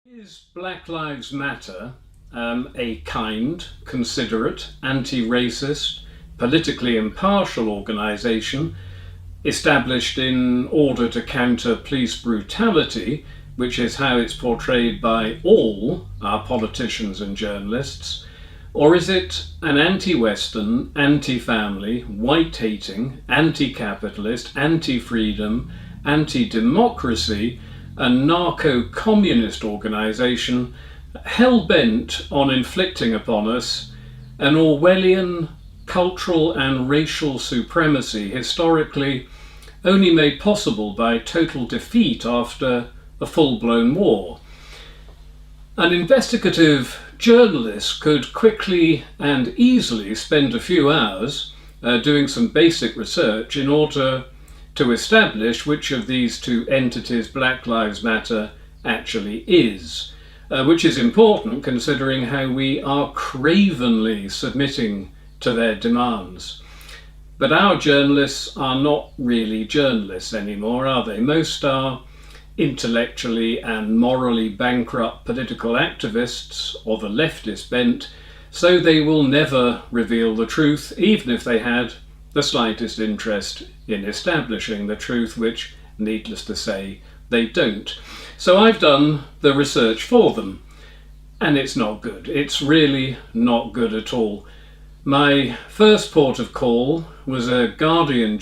Is Black Lives Matter a kind, considerate, anti-racist, politically impartial organisation established in order to counter police brutality, which is how it's portrayed by all our politicians and journalists? Or is it an anti-Western, anti-family, white-hating, anti-capitalist, anti-freedom, anti-democracy, a narco-communist organisation hell-bent on inflicting upon us an Orwellian cultural and racial supremacy historically only made possible by total defeat after a full-blown war? An investigative journalist could quickly and easily spend a few hours doing some basic research in order to establish which of these two entities Black Lives Matter actually is, which is important considering how we are cravenly submitting to their demands. But our journalists are not really journalists anymore, are they? Most are intellectually and morally bankrupt political activists or the leftist bent, so they will never reveal the truth, even if they had the slightest interest in establishing the truth, which, needless to say, they don't. So I've done the research for them, and it's not good. It's really not good at all. My first port of call was a Guardian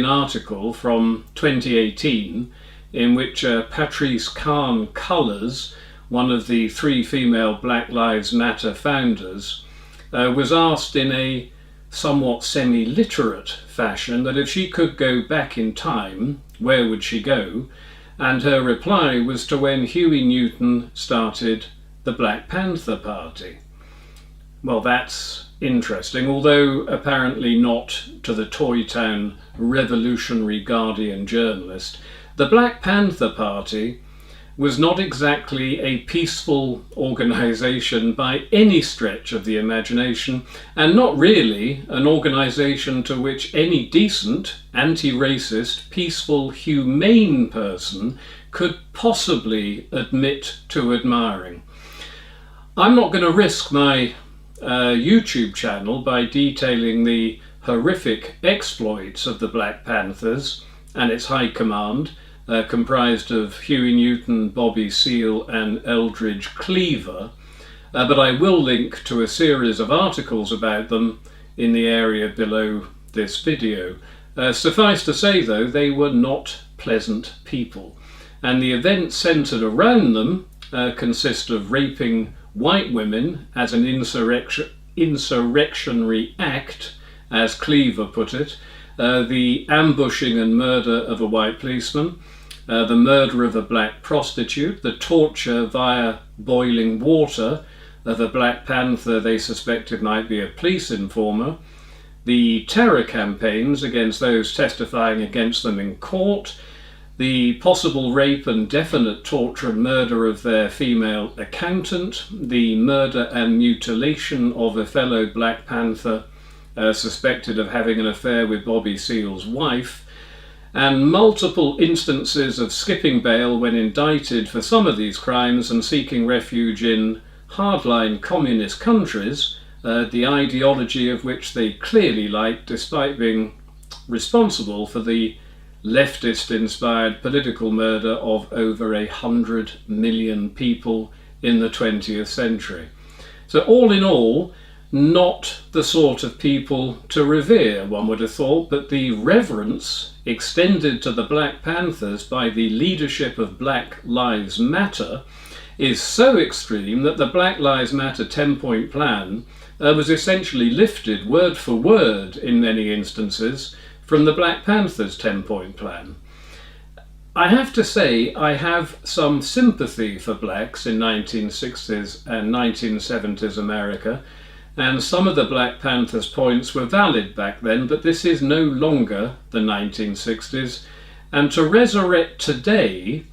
article from 2018, in which Patrice Kahn-Cullors, one of the three female Black Lives Matter founders, was asked in a somewhat semi-literate fashion that if she could go back in time, where would she go? And her reply was to when Huey Newton started the Black Panther Party. Well, that's interesting, although apparently not to the Toy Town revolutionary Guardian journalist. The Black Panther Party was not exactly a peaceful organisation by any stretch of the imagination, and not really an organisation to which any decent, anti-racist, peaceful, humane person could possibly admit to admiring. I'm not going to risk my YouTube channel by detailing the horrific exploits of the Black Panthers and its high command, comprised of Huey Newton, Bobby Seale and Eldridge Cleaver, but I will link to a series of articles about them in the area below this video. Suffice to say though, they were not pleasant people, and the events centred around them consist of raping white women as an insurrectionary act, as Cleaver put it, the ambushing and murder of a white policeman, the murder of a black prostitute, the torture via boiling water of a Black Panther they suspected might be a police informer, the terror campaigns against those testifying against them in court, the possible rape and definite torture and murder of their female accountant, the murder and mutilation of a fellow Black Panther suspected of having an affair with Bobby Seale's wife, and multiple instances of skipping bail when indicted for some of these crimes and seeking refuge in hardline communist countries, the ideology of which they clearly liked despite being responsible for the leftist-inspired political murder of over 100 million people in the 20th century. So all in all, not the sort of people to revere, one would have thought, but the reverence extended to the Black Panthers by the leadership of Black Lives Matter is so extreme that the Black Lives Matter 10-point plan was essentially lifted word for word in many instances from the Black Panthers 10-point plan. I have to say I have some sympathy for blacks in 1960s and 1970s America, and some of the Black Panthers' points were valid back then, but this is no longer the 1960s, and to resurrect today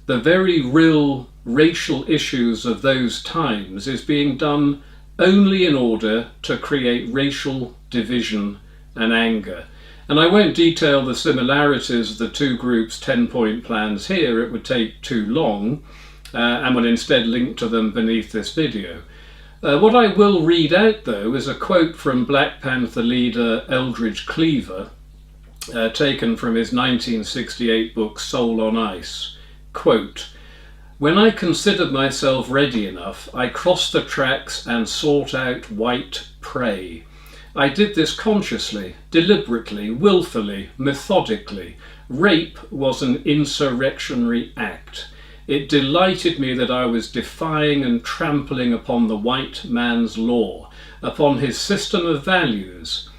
the very real racial issues of those times is being done only in order to create racial division and anger. And I won't detail the similarities of the two groups' 10-point plans here, it would take too long, and will instead link to them beneath this video. What I will read out, though, is a quote from Black Panther leader Eldridge Cleaver, taken from his 1968 book Soul on Ice. Quote, "When I considered myself ready enough, I crossed the tracks and sought out white prey. I did this consciously, deliberately, willfully, methodically. Rape was an insurrectionary act. It delighted me that I was defying and trampling upon the white man's law, upon his system of values,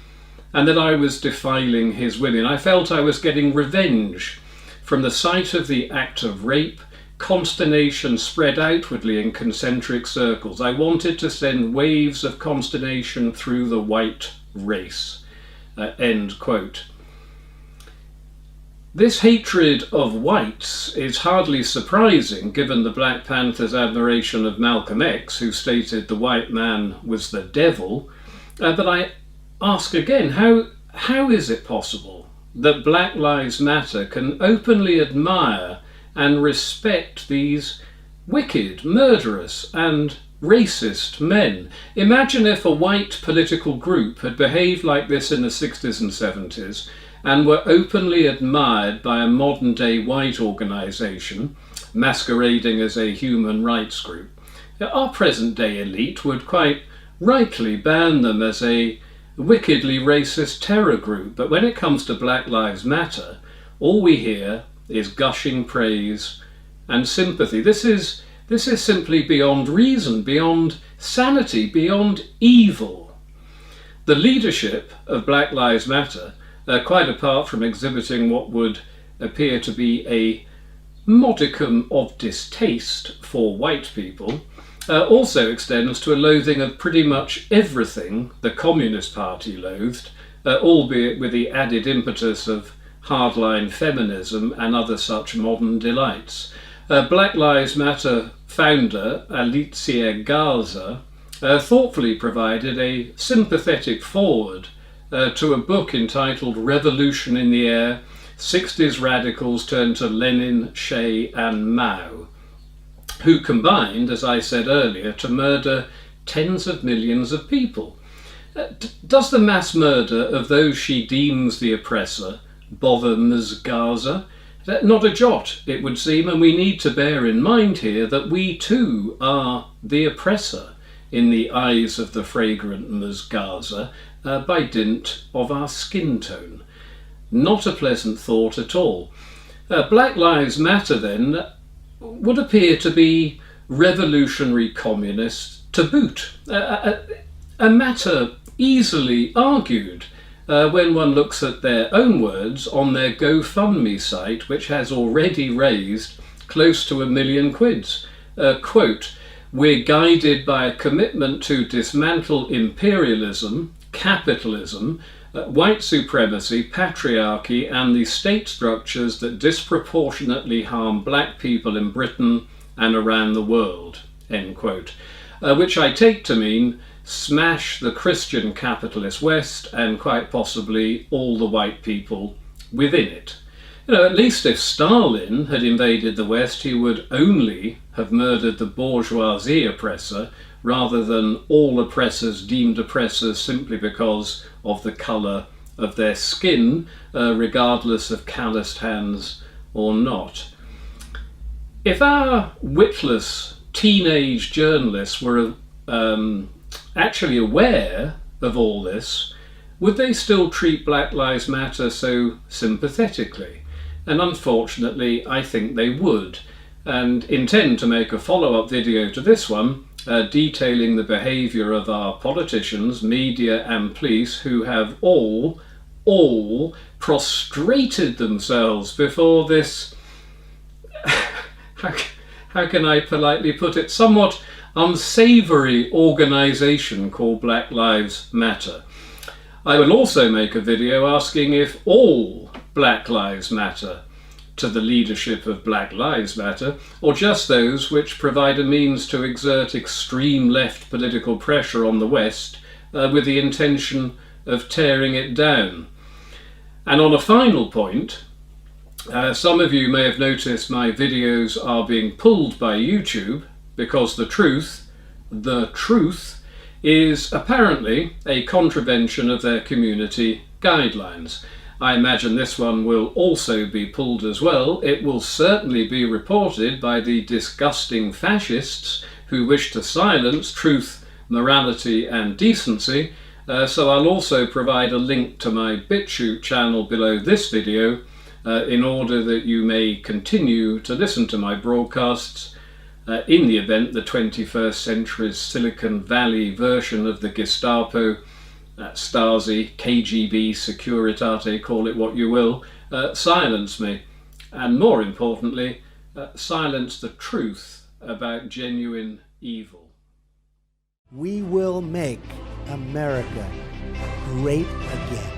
and that I was defiling his women. I felt I was getting revenge. From the sight of the act of rape, consternation spread outwardly in concentric circles. I wanted to send waves of consternation through the white race." End quote. This hatred of whites is hardly surprising given the Black Panther's admiration of Malcolm X, who stated the white man was the devil. But I ask again, how is it possible that Black Lives Matter can openly admire and respect these wicked, murderous and racist men? Imagine if a white political group had behaved like this in the 60s and 70s and were openly admired by a modern day white organisation masquerading as a human rights group. Our present day elite would quite rightly ban them as a wickedly racist terror group, but when it comes to Black Lives Matter, all we hear is gushing praise and sympathy. This is simply beyond reason, beyond sanity, beyond evil. The leadership of Black Lives Matter, quite apart from exhibiting what would appear to be a modicum of distaste for white people, also extends to a loathing of pretty much everything the Communist Party loathed, albeit with the added impetus of hardline feminism and other such modern delights. Black Lives Matter founder Alicia Garza thoughtfully provided a sympathetic foreword to a book entitled Revolution in the Air, 60s Radicals Turn to Lenin, Che and Mao, who combined, as I said earlier, to murder tens of millions of people. Does the mass murder of those she deems the oppressor bother Ms. Garza? Not a jot, it would seem, and we need to bear in mind here that we too are the oppressor in the eyes of the fragrant Ms. Garza by dint of our skin tone. Not a pleasant thought at all. Black Lives Matter, then, would appear to be revolutionary communists to boot. A matter easily argued when one looks at their own words on their GoFundMe site, which has already raised close to £1 million. Quote, "We're guided by a commitment to dismantle imperialism, capitalism, white supremacy, patriarchy and the state structures that disproportionately harm black people in Britain and around the world." End quote. Which I take to mean smash the Christian capitalist West and quite possibly all the white people within it. At least if Stalin had invaded the West, he would only have murdered the bourgeoisie oppressor rather than all oppressors deemed oppressors simply because of the colour of their skin, regardless of calloused hands or not. If our witless teenage journalists were actually aware of all this, would they still treat Black Lives Matter so sympathetically? And unfortunately, I think they would, and intend to make a follow-up video to this one detailing the behaviour of our politicians, media and police, who have all prostrated themselves before this, how can I politely put it, somewhat unsavoury organisation called Black Lives Matter. I will also make a video asking if all Black Lives Matter to the leadership of Black Lives Matter, or just those which provide a means to exert extreme left political pressure on the West with the intention of tearing it down. And on a final point, Some of you may have noticed my videos are being pulled by YouTube because the truth is apparently a contravention of their community guidelines. I imagine this one will also be pulled as well. It will certainly be reported by the disgusting fascists who wish to silence truth, morality and decency. So I'll also provide a link to my BitChute channel below this video in order that you may continue to listen to my broadcasts in the event the 21st century's Silicon Valley version of the Gestapo, Stasi, KGB, Securitate, call it what you will, silence me. And more importantly, silence the truth about genuine evil. We will make America great again.